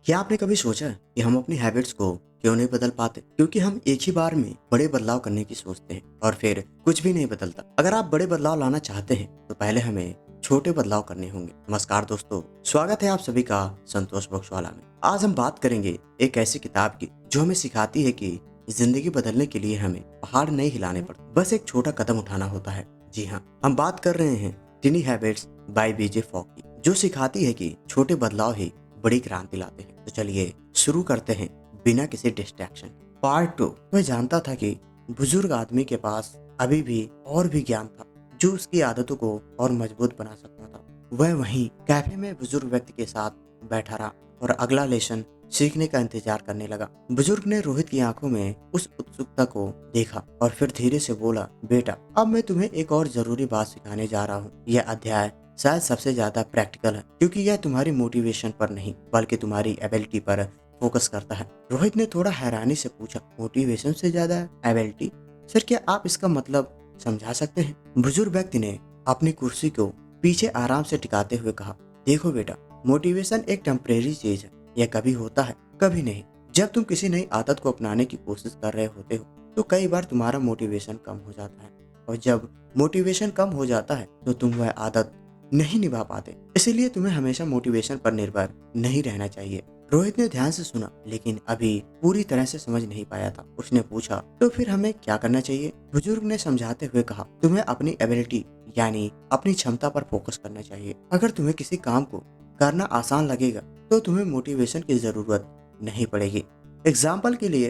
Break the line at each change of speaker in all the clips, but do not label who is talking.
क्या आपने कभी सोचा है कि हम अपनी हैबिट्स को क्यों नहीं बदल पाते? क्योंकि हम एक ही बार में बड़े बदलाव करने की सोचते हैं और फिर कुछ भी नहीं बदलता। अगर आप बड़े बदलाव लाना चाहते हैं तो पहले हमें छोटे बदलाव करने होंगे। नमस्कार दोस्तों, स्वागत है आप सभी का संतोष बख्शवाला में। आज हम बात करेंगे एक ऐसी किताब की जो हमें सिखाती है कि जिंदगी बदलने के लिए हमें पहाड़ नहीं हिलाने पड़ते, बस एक छोटा कदम उठाना होता है। जी हाँ, हम बात कर रहे हैं tiny habits by BJ Fogg की, जो सिखाती है कि छोटे बदलाव ही बड़ी क्रांति लाते हैं। तो चलिए शुरू करते हैं बिना किसी डिस्ट्रैक्शन। पार्ट 2। वह जानता था कि बुजुर्ग आदमी के पास अभी भी और भी ज्ञान था जो उसकी आदतों को और मजबूत बना सकता था। वह वहीं कैफे में बुजुर्ग व्यक्ति के साथ बैठा रहा और अगला लेसन सीखने का इंतजार करने लगा। बुजुर्ग ने रोहित की आंखों में उस उत्सुकता को देखा और फिर धीरे से बोला, बेटा, अब मैं तुम्हें एक और जरूरी बात सिखाने जा रहा हूँ। यह अध्याय शायद सबसे ज्यादा प्रैक्टिकल है क्योंकि यह तुम्हारी मोटिवेशन पर नहीं बल्कि तुम्हारी एबिलिटी पर फोकस करता है। रोहित ने थोड़ा हैरानी से पूछा, मोटिवेशन से ज्यादा एबिलिटी? सर, क्या आप इसका मतलब समझा सकते हैं? बुजुर्ग व्यक्ति ने अपनी कुर्सी को पीछे आराम से टिकाते हुए कहा, देखो बेटा, मोटिवेशन एक टेम्परेरी चीज है। यह कभी होता है, कभी नहीं। जब तुम किसी नई आदत को अपनाने की कोशिश कर रहे होते हो तो कई बार तुम्हारा मोटिवेशन कम हो जाता है, और जब मोटिवेशन कम हो जाता है तो तुम वह आदत नहीं निभा पाते। इसीलिए तुम्हें हमेशा मोटिवेशन पर निर्भर नहीं रहना चाहिए। रोहित ने ध्यान से सुना लेकिन अभी पूरी तरह से समझ नहीं पाया था। उसने पूछा, तो फिर हमें क्या करना चाहिए? बुजुर्ग ने समझाते हुए कहा, तुम्हें अपनी एबिलिटी यानी अपनी क्षमता पर फोकस करना चाहिए। अगर तुम्हें किसी काम को करना आसान लगेगा तो तुम्हें मोटिवेशन की जरूरत नहीं पड़ेगी। एग्जाम्पल के लिए,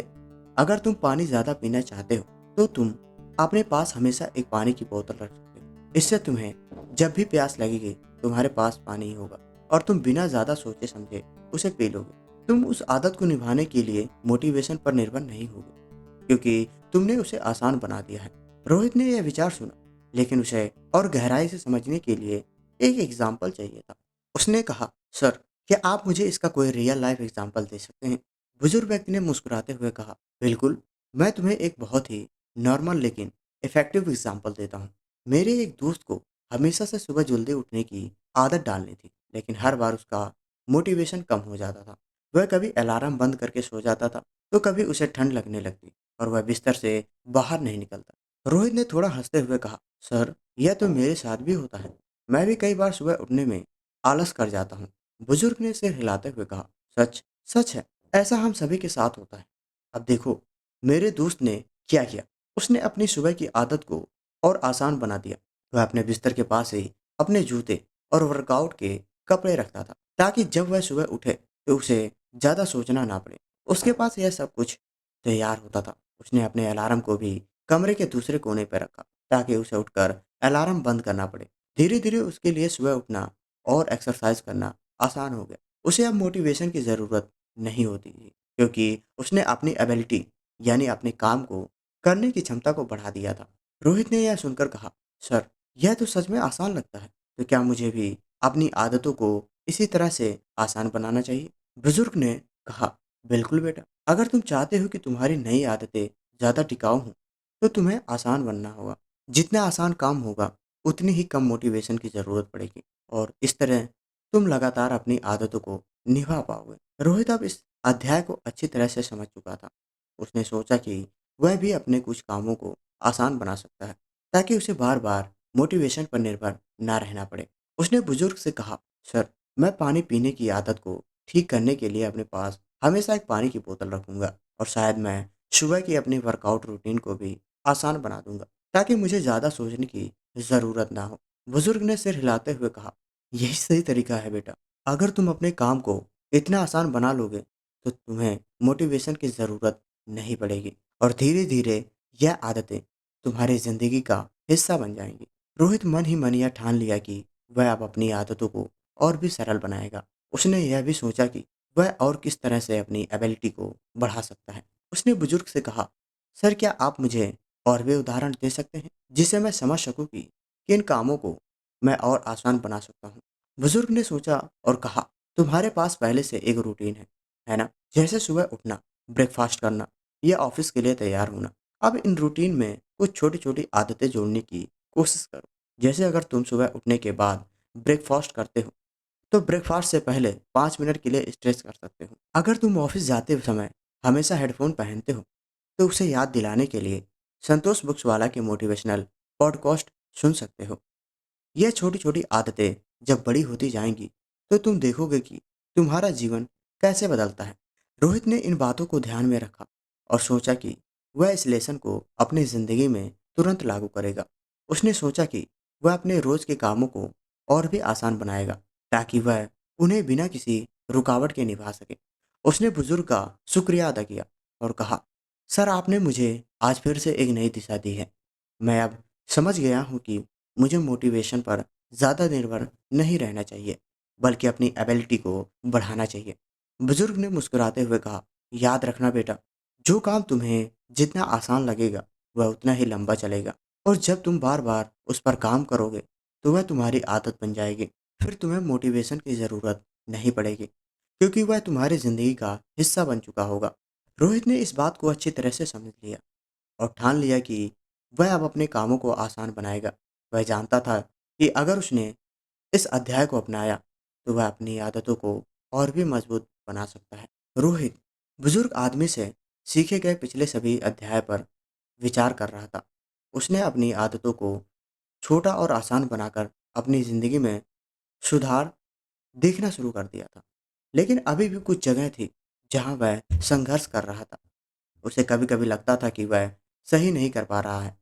अगर तुम पानी ज्यादा पीना चाहते हो तो तुम अपने पास हमेशा एक पानी की बोतल रख सकते हो। इससे तुम्हें जब भी प्यास लगेगी तुम्हारे पास पानी होगा और तुम बिना ज्यादा सोचे समझे उसे पी लोगे। तुम उस आदत को निभाने के लिए मोटिवेशन पर निर्भर नहीं होगे क्योंकि तुमने उसे आसान बना दिया है। रोहित ने यह विचार सुना लेकिन उसे और गहराई से समझने के लिए एक एग्जाम्पल चाहिए था। उसने कहा, सर, क्या आप मुझे इसका कोई रियल लाइफ एग्जाम्पल दे सकते हैं? बुजुर्ग व्यक्ति ने मुस्कुराते हुए कहा, बिल्कुल, मैं तुम्हें एक बहुत ही नॉर्मल लेकिन इफेक्टिव एग्जाम्पल देता हूँ। मेरे एक दोस्त को हमेशा से सुबह जल्दी उठने की आदत डालनी थी, लेकिन हर बार उसका मोटिवेशन कम हो जाता था। वह कभी अलार्म बंद करके सो जाता था तो कभी उसे ठंड लगने लगती और वह बिस्तर से बाहर नहीं निकलता। रोहित ने थोड़ा हंसते हुए कहा, सर, यह तो मेरे साथ भी होता है। मैं भी कई बार सुबह उठने में आलस कर जाता हूँ। बुजुर्ग ने सिर हिलाते हुए कहा, सच सच है, ऐसा हम सभी के साथ होता है। अब देखो, मेरे दोस्त ने क्या किया। उसने अपनी सुबह की आदत को और आसान बना दिया। वह अपने बिस्तर के पास ही अपने जूते और वर्कआउट के कपड़े रखता था ताकि जब वह सुबह उठे तो उसे ज्यादा सोचना ना पड़े। उसके पास यह सब कुछ तैयार होता था। उसने अपने अलार्म को भी कमरे के दूसरे कोने पर रखा ताकि उसे उठकर अलार्म बंद करना पड़े। धीरे धीरे उसके लिए सुबह उठना और एक्सरसाइज करना आसान हो गया। उसे अब मोटिवेशन की जरूरत नहीं होती थी क्योंकि उसने अपनी एबिलिटी यानी अपने काम को करने की क्षमता को बढ़ा दिया था। रोहित ने यह सुनकर कहा, सर, यह तो सच में आसान लगता है। तो क्या मुझे भी अपनी आदतों को इसी तरह से आसान बनाना चाहिए? बुजुर्ग ने कहा, बिल्कुल बेटा, अगर तुम चाहते हो कि तुम्हारी नई आदतें ज्यादा टिकाऊ हों तो तुम्हें आसान बनना होगा। जितना आसान काम होगा उतनी ही कम मोटिवेशन की जरूरत पड़ेगी और इस तरह तुम लगातार अपनी आदतों को निभा पाओगे। रोहित अब इस अध्याय को अच्छी तरह से समझ चुका था। उसने सोचा कि वह भी अपने कुछ कामों को आसान बना सकता है ताकि उसे बार बार मोटिवेशन पर निर्भर ना रहना पड़े। उसने बुजुर्ग से कहा, सर, मैं पानी पीने की आदत को ठीक करने के लिए अपने पास हमेशा एक पानी की बोतल रखूंगा और शायद मैं सुबह की अपनी वर्कआउट रूटीन को भी आसान बना दूंगा ताकि मुझे ज़्यादा सोचने की ज़रूरत ना हो। बुजुर्ग ने सिर हिलाते हुए कहा, यही सही तरीका है बेटा। अगर तुम अपने काम को इतना आसान बना लोगे तो तुम्हें मोटिवेशन की ज़रूरत नहीं पड़ेगी और धीरे धीरे यह आदतें तुम्हारी ज़िंदगी का हिस्सा बन जाएंगी। रोहित मन ही मन यह ठान लिया कि वह अब अपनी आदतों को और भी सरल बनाएगा। उसने यह भी सोचा कि वह और किस तरह से अपनी एबिलिटी को बढ़ा सकता है। उसने बुजुर्ग से कहा, सर, क्या आप मुझे और भी उदाहरण दे सकते हैं जिससे मैं समझ सकूं कि किन कामों को मैं और आसान बना सकता हूँ? बुजुर्ग ने सोचा और कहा, तुम्हारे पास पहले से एक रूटीन है ना? जैसे सुबह उठना, ब्रेकफास्ट करना या ऑफिस के लिए तैयार होना। अब इन रूटीन में कुछ छोटी छोटी आदतें जोड़ने की कोशिश करो। जैसे अगर तुम सुबह उठने के बाद ब्रेकफास्ट करते हो तो ब्रेकफास्ट से पहले 5 मिनट के लिए स्ट्रेच कर सकते हो। अगर तुम ऑफिस जाते समय हमेशा हेडफोन पहनते हो तो उसे याद दिलाने के लिए संतोष बुक्स वाला के मोटिवेशनल पॉडकास्ट सुन सकते हो। यह छोटी छोटी आदतें जब बड़ी होती जाएंगी तो तुम देखोगे कि तुम्हारा जीवन कैसे बदलता है। रोहित ने इन बातों को ध्यान में रखा और सोचा कि वह इस लेसन को अपनी जिंदगी में तुरंत लागू करेगा। उसने सोचा कि वह अपने रोज के कामों को और भी आसान बनाएगा ताकि वह उन्हें बिना किसी रुकावट के निभा सके। उसने बुजुर्ग का शुक्रिया अदा किया और कहा, सर आपने मुझे आज फिर से एक नई दिशा दी है। मैं अब समझ गया हूँ कि मुझे मोटिवेशन पर ज़्यादा निर्भर नहीं रहना चाहिए, बल्कि अपनी एबिलिटी को बढ़ाना चाहिए। बुजुर्ग ने मुस्कुराते हुए कहा, याद रखना बेटा, जो काम तुम्हें जितना आसान लगेगा, वह उतना ही लंबा चलेगा। और जब तुम बार बार उस पर काम करोगे, तो वह तुम्हारी आदत बन जाएगी। फिर तुम्हें मोटिवेशन की ज़रूरत नहीं पड़ेगी, क्योंकि वह तुम्हारी ज़िंदगी का हिस्सा बन चुका होगा। रोहित ने इस बात को अच्छी तरह से समझ लिया और ठान लिया कि वह अब अपने कामों को आसान बनाएगा। वह जानता था कि अगर उसने इस अध्याय को अपनाया तो वह अपनी आदतों को और भी मजबूत बना सकता है। रोहित बुजुर्ग आदमी से सीखे गए पिछले सभी अध्याय पर विचार कर रहा था। उसने अपनी आदतों को छोटा और आसान बनाकर अपनी जिंदगी में सुधार देखना शुरू कर दिया था। लेकिन अभी भी कुछ जगह थी जहां वह संघर्ष कर रहा था। उसे कभी-कभी लगता था कि वह सही नहीं कर पा रहा है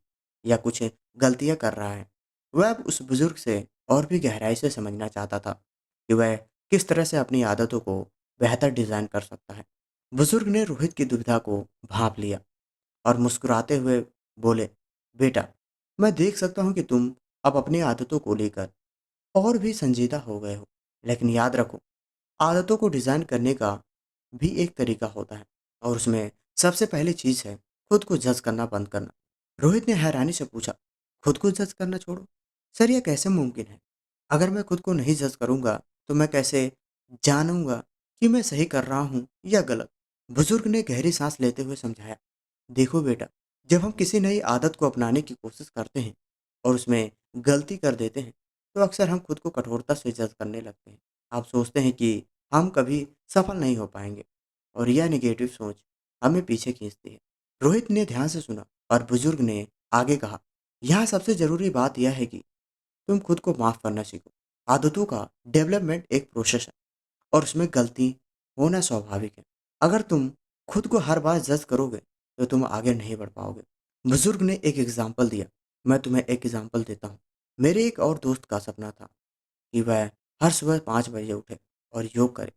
या कुछ गलतियाँ कर रहा है। वह अब उस बुजुर्ग से और भी गहराई से समझना चाहता था कि वह किस तरह से अपनी आदतों को बेहतर डिज़ाइन कर सकता है। बुजुर्ग ने रोहित की दुविधा को भांप लिया और मुस्कुराते हुए बोले, बेटा, मैं देख सकता हूँ कि तुम अब अपनी आदतों को लेकर और भी संजीदा हो गए हो। लेकिन याद रखो, आदतों को डिज़ाइन करने का भी एक तरीका होता है और उसमें सबसे पहली चीज़ है खुद को जज करना बंद करना। रोहित ने हैरानी से पूछा, खुद को जज करना छोड़ो? सर यह कैसे मुमकिन है? अगर मैं खुद को नहीं जज करूंगा तो मैं कैसे जानूंगा कि मैं सही कर रहा हूँ या गलत? बुजुर्ग ने गहरी सांस लेते हुए समझाया, देखो बेटा, जब हम किसी नई आदत को अपनाने की कोशिश करते हैं और उसमें गलती कर देते हैं तो अक्सर हम खुद को कठोरता से जज करने लगते हैं। आप सोचते हैं कि हम कभी सफल नहीं हो पाएंगे और यह नेगेटिव सोच हमें पीछे खींचती है। रोहित ने ध्यान से सुना और बुजुर्ग ने आगे कहा, यहाँ सबसे जरूरी बात यह है कि तुम खुद को माफ करना सीखो। आदतों का डेवलपमेंट एक प्रोसेस है और उसमें गलती होना स्वाभाविक है। अगर तुम खुद को हर बार जज करोगे तो तुम आगे नहीं बढ़ पाओगे। बुजुर्ग ने एक एग्जाम्पल दिया, मैं तुम्हें एक एग्जाम्पल देता हूँ। मेरे एक और दोस्त का सपना था कि वह हर सुबह 5 बजे उठे और योग करे।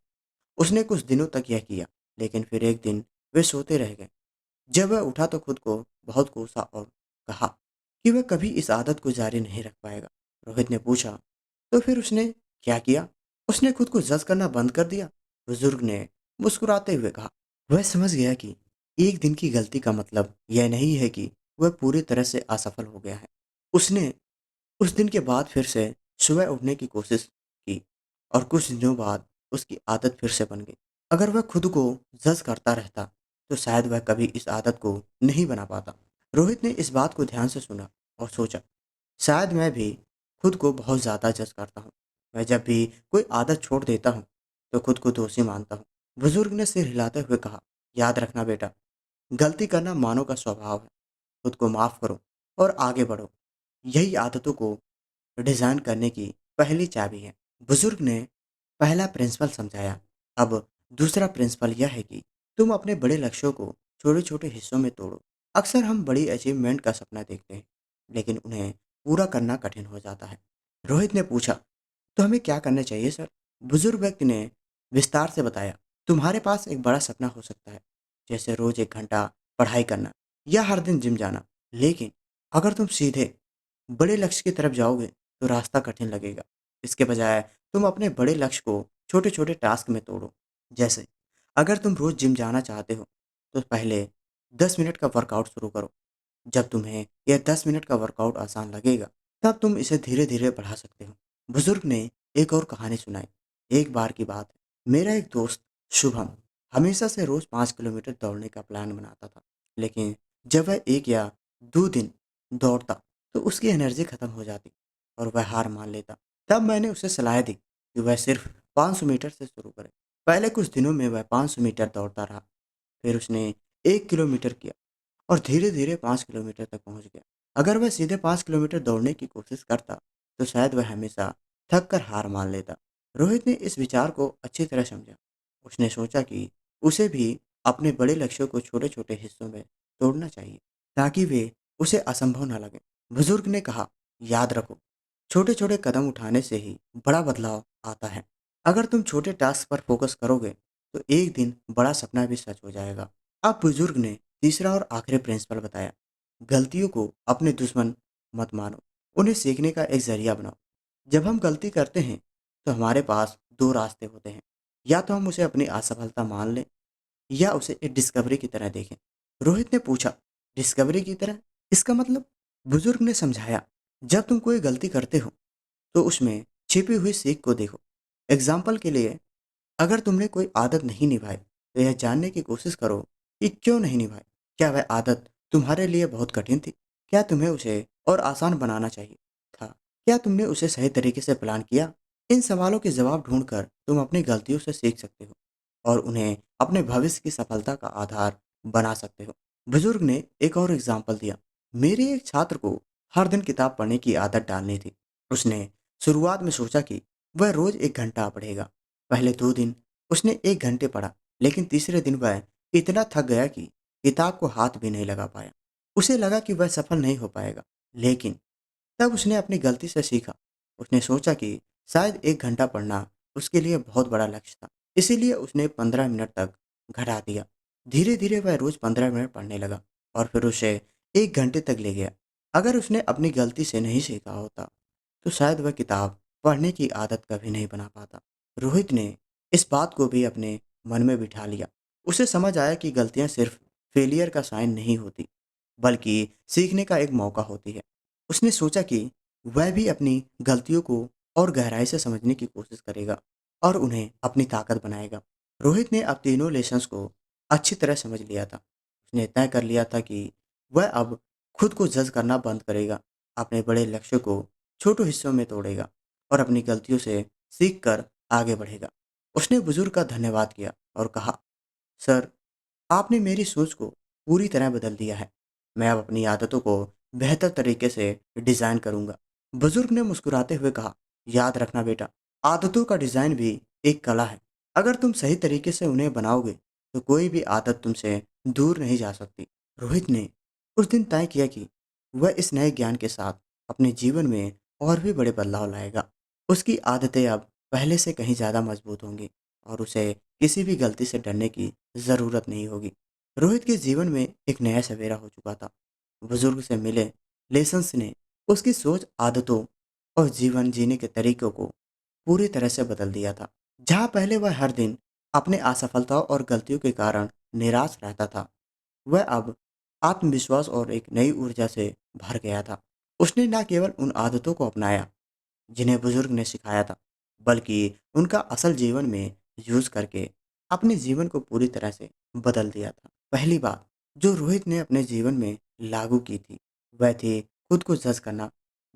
उसने कुछ दिनों तक यह किया, लेकिन फिर एक दिन वे सोते रह गए। जब वह उठा तो खुद को बहुत कोसा और कहा कि वह कभी इस आदत को जारी नहीं रख पाएगा। रोहित ने पूछा, तो फिर उसने क्या किया? उसने खुद को जज करना बंद कर दिया। बुजुर्ग ने मुस्कुराते हुए कहा, वह समझ गया कि एक दिन की गलती का मतलब यह नहीं है कि वह पूरी तरह से असफल हो गया है। उसने उस दिन के बाद फिर से सुबह उठने की कोशिश की और कुछ दिनों बाद उसकी आदत फिर से बन गई। अगर वह खुद को जज करता रहता तो शायद वह कभी इस आदत को नहीं बना पाता। रोहित ने इस बात को ध्यान से सुना और सोचा, शायद मैं भी खुद को बहुत ज़्यादा जज करता हूँ। मैं जब भी कोई आदत छोड़ देता हूँ तो खुद को दोषी मानता हूँ। बुजुर्ग ने सिर हिलाते हुए कहा, याद रखना बेटा, गलती करना मानव का स्वभाव है। खुद को माफ़ करो और आगे बढ़ो। यही आदतों को डिज़ाइन करने की पहली चाबी है। बुजुर्ग ने पहला प्रिंसिपल समझाया। अब दूसरा प्रिंसिपल यह है कि तुम अपने बड़े लक्ष्यों को छोटे छोटे हिस्सों में तोड़ो। अक्सर हम बड़ी अचीवमेंट का सपना देखते हैं, लेकिन उन्हें पूरा करना कठिन हो जाता है। रोहित ने पूछा, तो हमें क्या करना चाहिए सर? बुजुर्ग व्यक्ति ने विस्तार से बताया, तुम्हारे पास एक बड़ा सपना हो सकता है, जैसे रोज 1 घंटा पढ़ाई करना या हर दिन जिम जाना। लेकिन अगर तुम सीधे बड़े लक्ष्य की तरफ जाओगे तो रास्ता कठिन लगेगा। इसके बजाय तुम अपने बड़े लक्ष्य को छोटे छोटे टास्क में तोड़ो। जैसे अगर तुम रोज जिम जाना चाहते हो तो पहले 10 मिनट का वर्कआउट शुरू करो। जब तुम्हें यह 10 मिनट का वर्कआउट आसान लगेगा तब तुम इसे धीरे धीरे बढ़ा सकते हो। बुजुर्ग ने एक और कहानी सुनाई। एक बार की बात है, मेरा एक दोस्त शुभम हमेशा से रोज 5 किलोमीटर दौड़ने का प्लान बनाता था। लेकिन जब वह 1 या 2 दिन दौड़ता तो उसकी एनर्जी खत्म हो जाती और वह हार मान लेता। तब मैंने उसे सलाह दी कि वह सिर्फ 500 मीटर से शुरू करे। पहले कुछ दिनों में वह 500 मीटर दौड़ता रहा, फिर उसने 1 किलोमीटर किया और धीरे-धीरे 5 किलोमीटर तक पहुंच गया। अगर वह सीधे 5 किलोमीटर दौड़ने की कोशिश करता, तो शायद वह हमेशा थक कर हार मान लेता। रोहित ने इस विचार को अच्छी तरह समझा। उसने सोचा कि उसे भी अपने बड़े लक्ष्यों को छोटे-छोटे हिस्सों में तोड़ना चाहिए, ताकि वे उसे असंभव न लगे। बुजुर्ग ने कहा, याद रखो, छोटे-छोटे कदम उठाने से ही बड़ा बदलाव आता है। अगर तुम छोटे टास्क पर फोकस करोगे, तो एक दिन बड़ा सपना भी सच हो जाएगा। अब बुजुर्ग ने तीसरा और आखिरी प्रिंसिपल बताया, गलतियों को अपने दुश्मन मत मानो, उन्हें सीखने का एक जरिया बनाओ। जब हम गलती करते हैं, तो हमारे पास दो रास्ते होते हैं। या तो हम उसे अपनी असफलता मान लें, या उसे एक डिस्कवरी की तरह देखें। रोहित ने पूछा, डिस्कवरी की तरह, इसका मतलब? बुजुर्ग ने समझाया, जब तुम कोई गलती करते हो, तो उसमें छिपी हुई सीख को देखो। एग्जाम्पल के लिए, अगर तुमने कोई आदत नहीं निभाई, तो यह जानने की कोशिश करो कि क्यों नहीं निभाई। क्या वह आदत तुम्हारे लिए बहुत कठिन थी? क्या तुम्हें उसे और आसान बनाना चाहिए था? क्या तुमने उसे सही तरीके से प्लान किया? इन सवालों के जवाब ढूंढकर तुम अपनी गलतियों से सीख सकते हो और उन्हें अपने भविष्य की सफलता का आधार बना सकते हो। बुजुर्ग ने एक और एग्जाम्पल दिया, मेरे एक छात्र को हर दिन किताब पढ़ने की आदत डालनी थी। उसने शुरुआत में सोचा कि वह रोज 1 घंटा पढ़ेगा। पहले 2 दिन उसने 1 घंटे पढ़ा, लेकिन तीसरे दिन वह इतना थक गया कि किताब को हाथ भी नहीं लगा पाया। उसे लगा कि वह सफल नहीं हो पाएगा, लेकिन तब उसने अपनी गलती से सीखा। उसने सोचा कि शायद 1 घंटा पढ़ना उसके लिए बहुत बड़ा लक्ष्य था, इसीलिए उसने 15 मिनट तक घटा दिया। धीरे धीरे वह रोज 15 मिनट पढ़ने लगा और फिर उसे 1 घंटे तक ले गया। अगर उसने अपनी गलती से नहीं सीखा होता, तो शायद वह किताब पढ़ने की आदत कभी नहीं बना पाता। रोहित ने इस बात को भी अपने मन में बिठा लिया। उसे समझ आया कि गलतियां सिर्फ फेलियर का साइन नहीं होती, बल्कि सीखने का एक मौका होती है। उसने सोचा कि वह भी अपनी गलतियों को और गहराई से समझने की कोशिश करेगा और उन्हें अपनी ताकत बनाएगा। रोहित ने अब तीनों लेसन्स को अच्छी तरह समझ लिया था। उसने तय कर लिया था कि वह अब खुद को जज करना बंद करेगा, अपने बड़े लक्ष्य को छोटे हिस्सों में तोड़ेगा और अपनी गलतियों से सीख कर आगे बढ़ेगा। उसने बुजुर्ग का धन्यवाद किया और कहा, सर, आपने मेरी सोच को पूरी तरह बदल दिया है। मैं अब अपनी आदतों को बेहतर तरीके से डिज़ाइन करूंगा। बुजुर्ग ने मुस्कुराते हुए कहा, याद रखना बेटा, आदतों का डिज़ाइन भी एक कला है। अगर तुम सही तरीके से उन्हें बनाओगे, तो कोई भी आदत तुमसे दूर नहीं जा सकती। रोहित ने उस दिन तय किया कि वह इस नए ज्ञान के साथ अपने जीवन में और भी बड़े बदलाव लाएगा। उसकी आदतें अब पहले से कहीं ज़्यादा मजबूत होंगी और उसे किसी भी गलती से डरने की ज़रूरत नहीं होगी। रोहित के जीवन में एक नया सवेरा हो चुका था। बुजुर्ग से मिले लेसन्स ने उसकी सोच, आदतों और जीवन जीने के तरीकों को पूरी तरह से बदल दिया था। जहाँ पहले वह हर दिन अपने असफलताओं और गलतियों के कारण निराश रहता था, वह अब आत्मविश्वास और एक नई ऊर्जा से भर गया था। उसने न केवल उन आदतों को अपनाया जिन्हें बुजुर्ग ने सिखाया था, बल्कि उनका असल जीवन में यूज करके अपने जीवन को पूरी तरह से बदल दिया था। पहली बात जो रोहित ने अपने जीवन में लागू की थी, वह थी खुद को जज करना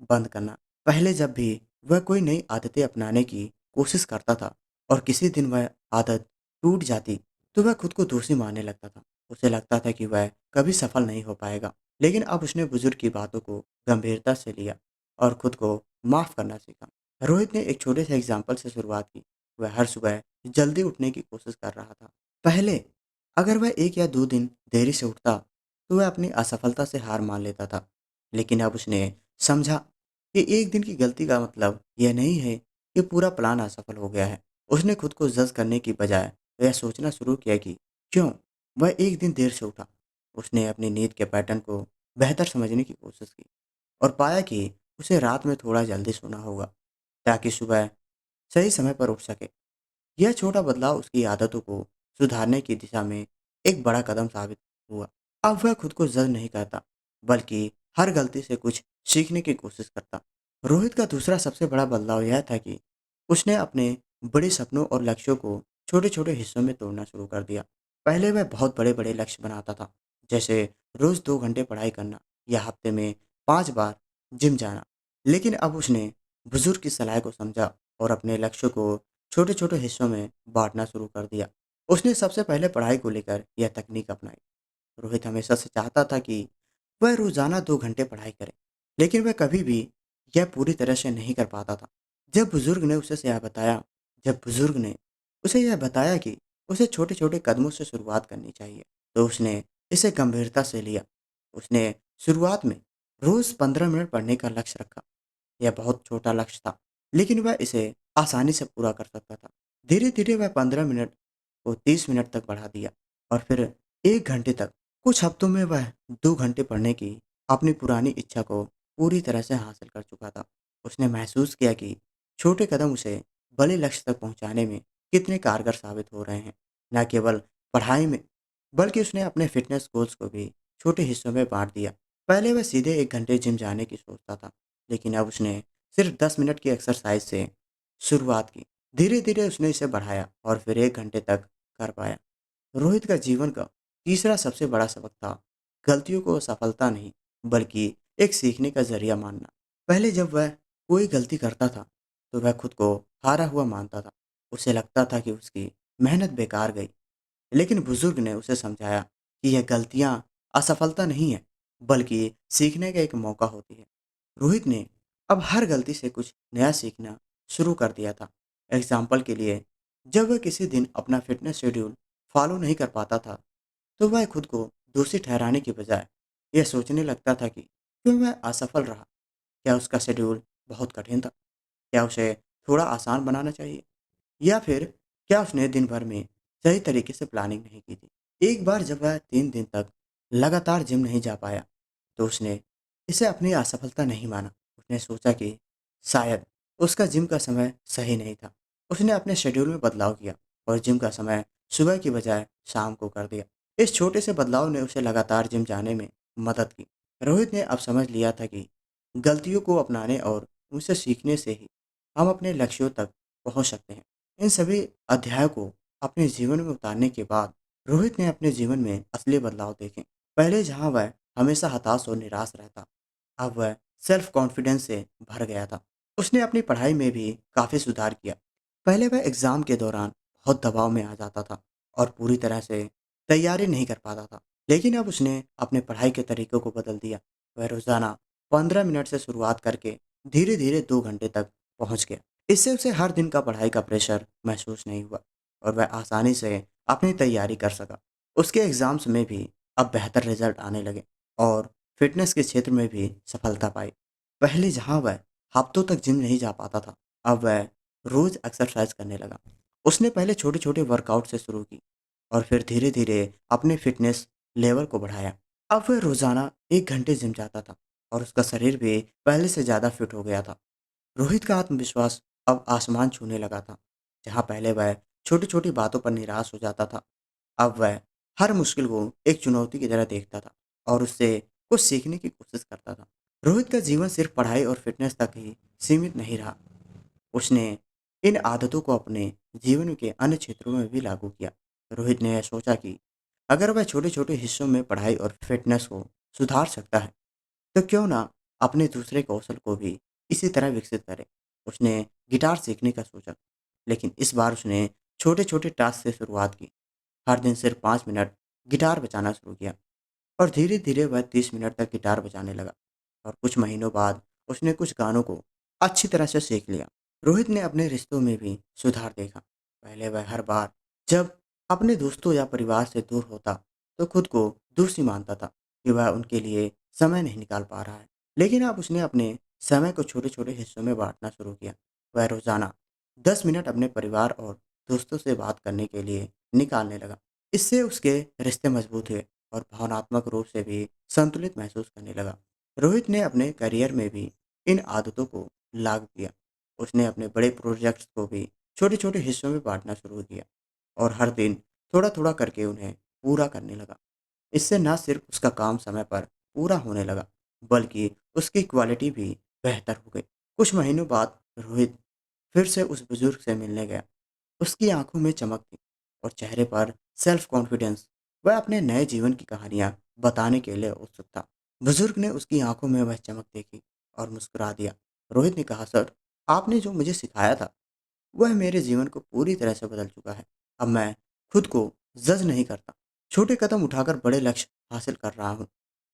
बंद करना। पहले जब भी वह कोई नई आदतें अपनाने की कोशिश करता था और किसी दिन वह आदत टूट जाती, तो वह खुद को दोषी मानने लगता था। उसे लगता था कि वह कभी सफल नहीं हो पाएगा। लेकिन अब उसने बुजुर्ग की बातों को गंभीरता से लिया और खुद को माफ करना सीखा। रोहित ने एक छोटे से एग्जाम्पल से शुरुआत की। वह हर सुबह जल्दी उठने की कोशिश कर रहा था। पहले अगर वह 1 या 2 दिन देरी से उठता, तो वह अपनी असफलता से हार मान लेता था। लेकिन अब उसने समझा कि एक दिन की गलती का मतलब यह नहीं है कि पूरा प्लान असफल हो गया है। उसने खुद को जज करने की बजाय यह सोचना शुरू किया कि क्यों वह एक दिन देर से उठा। उसने अपनी नींद के पैटर्न को बेहतर समझने की कोशिश की और पाया कि उसे रात में थोड़ा जल्दी सोना होगा, ताकि सुबह सही समय पर उठ सके। यह छोटा बदलाव उसकी आदतों को सुधारने की दिशा में एक बड़ा कदम साबित हुआ। अब वह खुद को जज नहीं करता, बल्कि हर गलती से कुछ सीखने की कोशिश करता। रोहित का दूसरा सबसे बड़ा बदलाव यह था कि उसने अपने बड़े सपनों और लक्ष्यों को छोटे छोटे हिस्सों में तोड़ना शुरू कर दिया। पहले वह बहुत बड़े बड़े लक्ष्य बनाता था, जैसे रोज 2 घंटे पढ़ाई करना या हफ्ते में 5 बार जिम जाना। लेकिन अब उसने बुजुर्ग की सलाह को समझा और अपने लक्ष्य को छोटे छोटे हिस्सों में बांटना शुरू कर दिया। उसने सबसे पहले पढ़ाई को लेकर यह तकनीक अपनाई। रोहित हमेशा से चाहता था कि वह रोजाना 2 घंटे पढ़ाई करे, लेकिन वह कभी भी यह पूरी तरह से नहीं कर पाता था। जब बुजुर्ग ने उसे यह बताया जब बुजुर्ग ने उसे यह बताया कि उसे छोटे छोटे कदमों से शुरुआत करनी चाहिए, तो उसने इसे गंभीरता से लिया। उसने शुरुआत में रोज 15 मिनट पढ़ने का लक्ष्य रखा। यह बहुत छोटा लक्ष्य था, लेकिन वह इसे आसानी से पूरा कर सकता था। धीरे धीरे वह 15 मिनट को 30 मिनट तक बढ़ा दिया, और फिर 1 घंटे तक। कुछ हफ्तों में वह 2 घंटे पढ़ने की अपनी पुरानी इच्छा को पूरी तरह से हासिल कर चुका था। उसने महसूस किया कि छोटे कदम उसे बड़े लक्ष्य तक पहुंचाने में कितने कारगर साबित हो रहे हैं। न केवल पढ़ाई में, बल्कि उसने अपने फिटनेस गोल्स को भी छोटे हिस्सों में बांट दिया। पहले वह सीधे 1 घंटे जिम जाने की सोचता था, लेकिन अब उसने सिर्फ 10 मिनट की एक्सरसाइज से शुरुआत की। धीरे धीरे उसने इसे बढ़ाया और फिर 1 घंटे तक कर पाया। रोहित का जीवन का तीसरा सबसे बड़ा सबक था गलतियों को सफलता नहीं, बल्कि एक सीखने का जरिया मानना। पहले जब वह कोई गलती करता था, तो वह खुद को हारा हुआ मानता था। उसे लगता था कि उसकी मेहनत बेकार गई। लेकिन बुजुर्ग ने उसे समझाया कि यह गलतियां असफलता नहीं है, बल्कि सीखने का एक मौका होती है। रोहित ने अब हर गलती से कुछ नया सीखना शुरू कर दिया था। एग्जाम्पल के लिए, जब वह किसी दिन अपना फिटनेस शेड्यूल फॉलो नहीं कर पाता था, तो वह खुद को दोषी ठहराने के बजाय यह सोचने लगता था कि क्यों वह असफल रहा। क्या उसका शेड्यूल बहुत कठिन था? क्या उसे थोड़ा आसान बनाना चाहिए? या फिर क्या उसने दिन भर में सही तरीके से प्लानिंग नहीं की थी? एक बार जब वह 3 दिन तक लगातार जिम नहीं जा पाया, तो उसने इसे अपनी असफलता नहीं माना। उसने सोचा कि शायद उसका जिम का समय सही नहीं था। उसने अपने शेड्यूल में बदलाव किया और जिम का समय सुबह की बजाय शाम को कर दिया। इस छोटे से बदलाव ने उसे लगातार जिम जाने में मदद की। रोहित ने अब समझ लिया था कि गलतियों को अपनाने और उनसे सीखने से ही हम अपने लक्ष्यों तक पहुंच सकते हैं। इन सभी अध्यायों को अपने जीवन में उतारने के बाद रोहित ने अपने जीवन में असली बदलाव देखे। पहले जहां वह हमेशा हताश और निराश रहता, अब वह सेल्फ कॉन्फिडेंस से भर गया था। उसने अपनी पढ़ाई में भी काफ़ी सुधार किया। पहले वह एग्ज़ाम के दौरान बहुत दबाव में आ जाता था और पूरी तरह से तैयारी नहीं कर पाता था। लेकिन अब उसने अपने पढ़ाई के तरीकों को बदल दिया। वह रोज़ाना 15 मिनट से शुरुआत करके धीरे-धीरे 2 घंटे तक पहुँच गया। इससे उसे हर दिन का पढ़ाई का प्रेशर महसूस नहीं हुआ और वह आसानी से अपनी तैयारी कर सका। उसके एग्ज़ाम्स में भी अब बेहतर रिज़ल्ट आने लगे और फ़िटनेस के क्षेत्र में भी सफलता पाई। पहले जहाँ वह हफ्तों तक जिम नहीं जा पाता था, अब वह रोज़ एक्सरसाइज करने लगा। उसने पहले छोटे-छोटे वर्कआउट से शुरू की और फिर धीरे-धीरे अपने फ़िटनेस लेवल को बढ़ाया। अब वह रोज़ाना 1 घंटे जिम जाता था और उसका शरीर भी पहले से ज़्यादा फिट हो गया था। रोहित का आत्मविश्वास अब आसमान छूने लगा था। जहाँ पहले वह छोटी-छोटी बातों पर निराश हो जाता था, अब वह हर मुश्किल को एक चुनौती की तरह देखता था और उससे कुछ सीखने की कोशिश करता था। रोहित का जीवन सिर्फ पढ़ाई और फिटनेस तक ही सीमित नहीं रहा। उसने इन आदतों को अपने जीवन के अन्य क्षेत्रों में भी लागू किया। रोहित ने यह सोचा कि अगर वह छोटे-छोटे हिस्सों में पढ़ाई और फिटनेस को सुधार सकता है, तो क्यों ना अपने दूसरे कौशल को भी इसी तरह विकसित करें। उसने गिटार सीखने का सोचा, लेकिन इस बार उसने छोटे-छोटे टास्क से शुरुआत की। हर दिन सिर्फ 5 मिनट गिटार बजाना शुरू किया और धीरे-धीरे वह 30 मिनट तक गिटार बजाने लगा और कुछ महीनों बाद उसने कुछ गानों को अच्छी तरह से सीख लिया। रोहित ने अपने रिश्तों में भी सुधार देखा। पहले वह हर बार जब अपने दोस्तों या परिवार से दूर होता, तो खुद को दोषी मानता था कि वह उनके लिए समय नहीं निकाल पा रहा है। लेकिन अब उसने अपने समय को छोटे-छोटे हिस्सों में बाँटना शुरू किया। वह रोज़ाना 10 मिनट अपने परिवार और दोस्तों से बात करने के लिए निकालने लगा। इससे उसके रिश्ते मजबूत हुए और भावनात्मक रूप से भी संतुलित महसूस करने लगा। रोहित ने अपने करियर में भी इन आदतों को लागू किया। उसने अपने बड़े प्रोजेक्ट्स को भी छोटे-छोटे हिस्सों में बाँटना शुरू किया और हर दिन थोड़ा-थोड़ा करके उन्हें पूरा करने लगा। इससे न सिर्फ उसका काम समय पर पूरा होने लगा, बल्कि उसकी क्वालिटी भी बेहतर हो गई। कुछ महीनों बाद रोहित फिर से उस बुजुर्ग से मिलने गया। उसकी आंखों में चमक थी और चेहरे पर सेल्फ कॉन्फिडेंस। वह अपने नए जीवन की कहानियां बताने के लिए उत्सुक था। बुजुर्ग ने उसकी आंखों में वह चमक देखी और मुस्कुरा दिया। रोहित ने कहा, सर, आपने जो मुझे सिखाया था वह मेरे जीवन को पूरी तरह से बदल चुका है। अब मैं खुद को जज नहीं करता, छोटे कदम उठाकर बड़े लक्ष्य हासिल कर रहा हूँ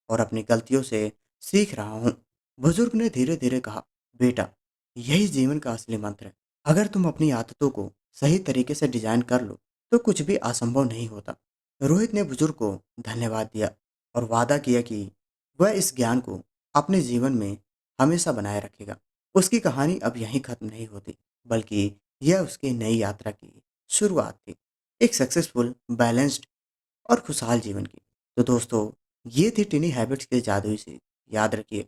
और अपनी गलतियों से सीख रहा हूँ। बुजुर्ग ने धीरे धीरे कहा, बेटा, यही जीवन का असली मंत्र है। अगर तुम अपनी आदतों को सही तरीके से डिजाइन कर लो तो कुछ भी असंभव नहीं होता। रोहित ने बुजुर्ग को धन्यवाद दिया और वादा किया कि वह इस ज्ञान को अपने जीवन में हमेशा बनाए रखेगा। उसकी कहानी अब यहीं खत्म नहीं होती, बल्कि यह उसकी नई यात्रा की शुरुआत थी, एक सक्सेसफुल, बैलेंस्ड और खुशहाल जीवन की। तो दोस्तों, ये थी टिनी हैबिट्स के जादुई से। याद रखिए,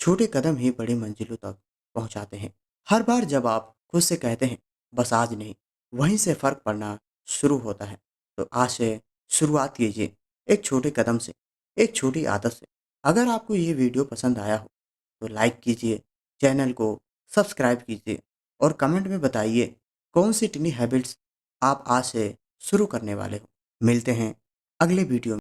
छोटे कदम ही बड़ी मंजिलों तक पहुंचाते हैं। हर बार जब आप खुद से कहते हैं, बस आज नहीं, वहीं से फर्क पड़ना शुरू होता है। तो आज से शुरुआत कीजिए, एक छोटे कदम से, एक छोटी आदत से। अगर आपको ये वीडियो पसंद आया हो तो लाइक कीजिए, चैनल को सब्सक्राइब कीजिए और कमेंट में बताइए कौन सी टिनी हैबिट्स आप आज से शुरू करने वाले हो। मिलते हैं अगले वीडियो में।